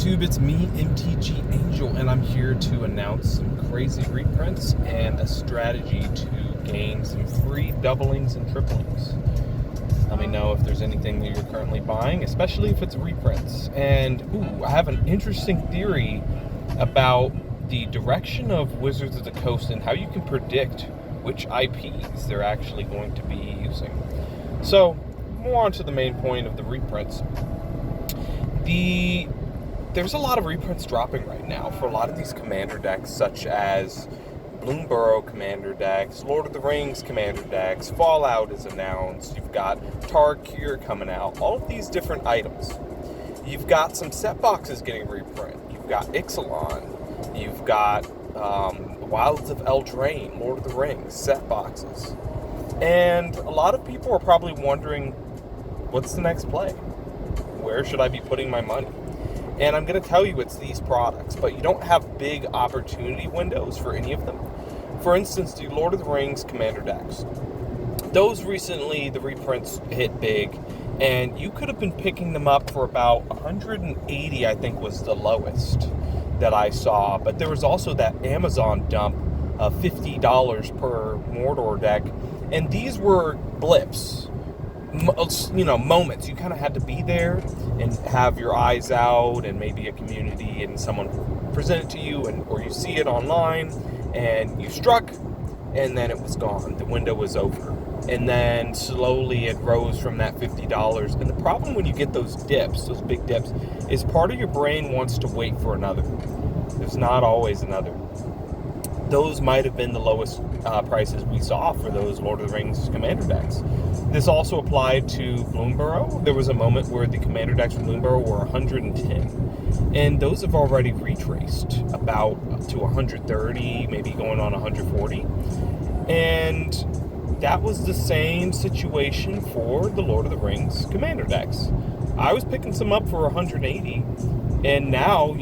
YouTube? It's me, MTG Angel, and I'm here to announce some crazy reprints and a strategy to gain some free doublings and triplings. Let me know if there's anything that you're currently buying, especially if it's reprints. And I have an interesting theory about the direction of Wizards of the Coast and how you can predict which IPs they're actually going to be using. So, more on to the main point of the reprints. There's a lot of reprints dropping right now for a lot of these commander decks, such as Bloomburrow commander decks, Lord of the Rings commander decks, Fallout is announced, you've got Tarkir coming out, all of these different items. You've got some set boxes getting reprint. You've got Ixalan, you've got Wilds of Eldraine, Lord of the Rings, set boxes. And a lot of people are probably wondering, what's the next play? Where should I be putting my money? And I'm going to tell you it's these products, but you don't have big opportunity windows for any of them. For instance, the Lord of the Rings commander decks. Those recently, the reprints hit big, and you could have been picking them up for about 180, I think was the lowest that I saw. But there was also that Amazon dump of $50 per Mordor deck, and these were blips. Moments. You kind of had to be there and have your eyes out, and maybe a community and someone present it to you, or you see it online and you struck, and then it was gone. The window was over, and then slowly it rose from that $50. And the problem when you get those dips, those big dips, is part of your brain wants to wait for another. There's not always another. Those might have been the lowest prices we saw for those Lord of the Rings commander decks. This also applied to Bloomburrow. There was a moment where the commander decks from Bloomburrow were 110. And those have already retraced about to 130, maybe going on 140. And that was the same situation for the Lord of the Rings commander decks. I was picking some up for 180. And now,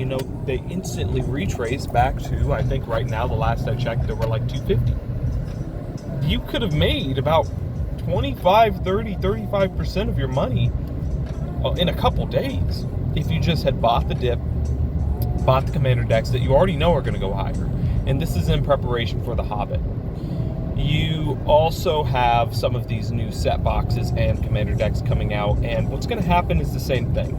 they instantly retrace back to, I think right now, the last I checked, they were like 250. You could have made about 25, 30, 35% of your money in a couple days if you just had bought the dip, bought the commander decks that you already know are going to go higher. And this is in preparation for The Hobbit. You also have some of these new set boxes and commander decks coming out, and what's going to happen is the same thing.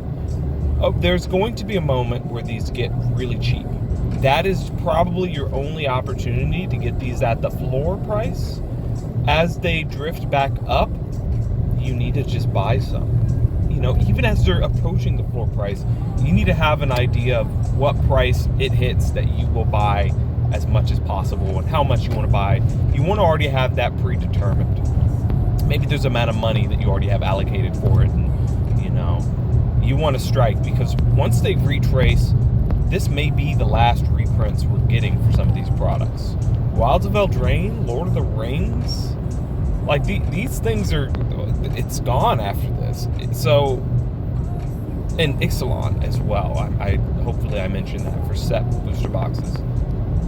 There's going to be a moment where these get really cheap. That is probably your only opportunity to get these at the floor price. As they drift back up, you need to just buy some. Even as they're approaching the floor price, you need to have an idea of what price it hits that you will buy as much as possible and how much you want to buy. You want to already have that predetermined. Maybe there's an amount of money that you already have allocated for it, and you want to strike, because once they retrace, this may be the last reprints we're getting for some of these products. Wilds of Eldraine, Lord of the Rings, like these things it's gone after this. So, and Ixalan as well. Hopefully I mentioned that for set booster boxes.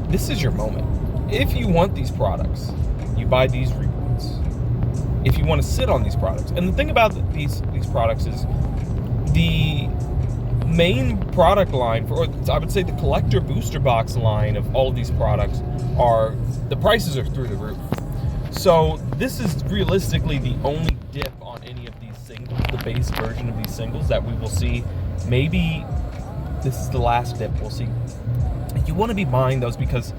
This is your moment. If you want these products, you buy these reprints. If you want to sit on these products, and the thing about these products is the main product line I would say the collector booster box line of all of these products the prices are through the roof. So this is realistically the only dip on any of these singles, the base version of these singles that we will see. Maybe this is the last dip we'll see. You want to be buying those because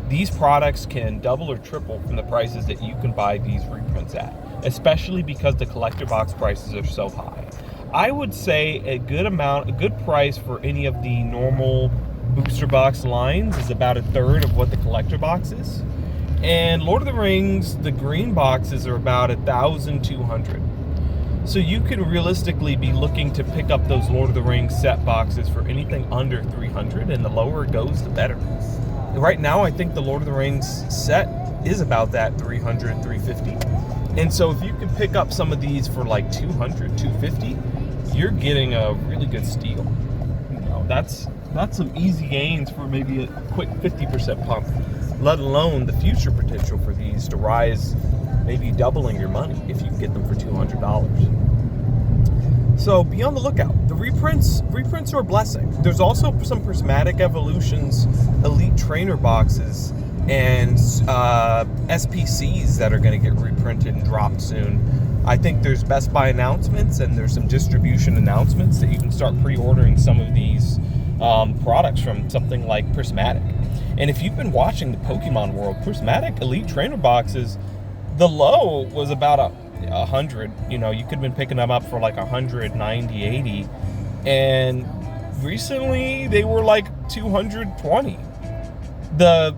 these products can double or triple from the prices that you can buy these reprints at, especially because the collector box prices are so high. I would say a good price for any of the normal booster box lines is about a third of what the collector box is. And Lord of the Rings, the green boxes are about 1,200. So you can realistically be looking to pick up those Lord of the Rings set boxes for anything under 300, and the lower it goes, the better. Right now, I think the Lord of the Rings set is about that 300, 350. And so if you can pick up some of these for like 200, 250, you're getting a really good steal. That's some easy gains for maybe a quick 50% pump, let alone the future potential for these to rise, maybe doubling your money if you can get them for $200. So be on the lookout. The reprints are a blessing. There's also some Prismatic Evolutions Elite Trainer boxes and SPCs that are going to get reprinted and dropped soon. I think there's Best Buy announcements and there's some distribution announcements that you can start pre-ordering some of these products from something like Prismatic. And if you've been watching the Pokemon world, Prismatic Elite Trainer boxes, the low was about 100. You know, you could have been picking them up for like 190, 80, and recently they were like 220. The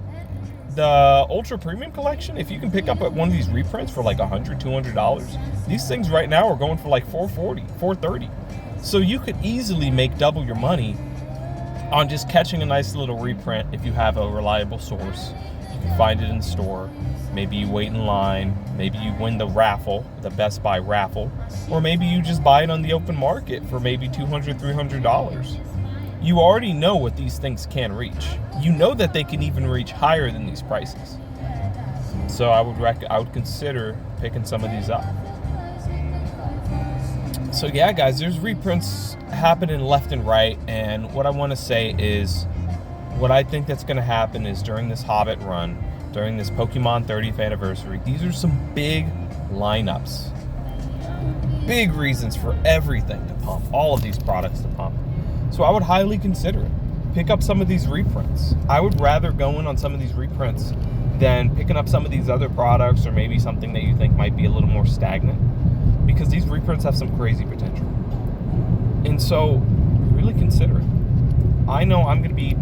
Ultra Premium Collection, if you can pick up at one of these reprints for like $100, $200, these things right now are going for like $440, $430. So you could easily make double your money on just catching a nice little reprint if you have a reliable source. You can find it in the store. Maybe you wait in line. Maybe you win the raffle, the Best Buy raffle. Or maybe you just buy it on the open market for maybe $200, $300. You already know what these things can reach. You know that they can even reach higher than these prices. So I would consider picking some of these up. So yeah, guys, there's reprints happening left and right, and what I want to say is, what I think that's going to happen is during this Hobbit run, during this Pokemon 30th anniversary, these are some big lineups. Big reasons for everything to pump, all of these products to pump. So I would highly consider it. Pick up some of these reprints. I would rather go in on some of these reprints than picking up some of these other products, or maybe something that you think might be a little more stagnant, because these reprints have some crazy potential. And so really consider it. I know I'm going to be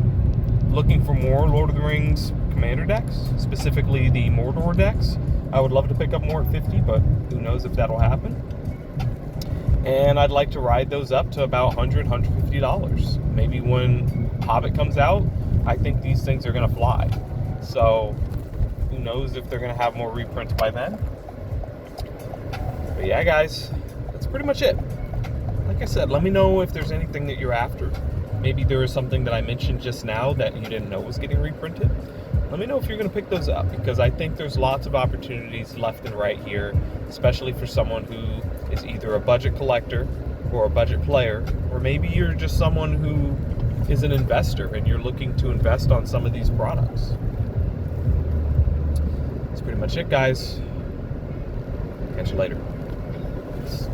looking for more Lord of the Rings Commander decks, specifically the Mordor decks. I would love to pick up more at 50, but who knows if that'll happen. And I'd like to ride those up to about $100, $150. Maybe when Hobbit comes out, I think these things are going to fly. So who knows if they're going to have more reprints by then. But yeah, guys, that's pretty much it. Like I said, let me know if there's anything that you're after. Maybe there is something that I mentioned just now that you didn't know was getting reprinted. Let me know if you're going to pick those up, because I think there's lots of opportunities left and right here, especially for someone who is either a budget collector or a budget player, or maybe you're just someone who is an investor and you're looking to invest on some of these products. That's pretty much it, guys. Catch you later. Peace.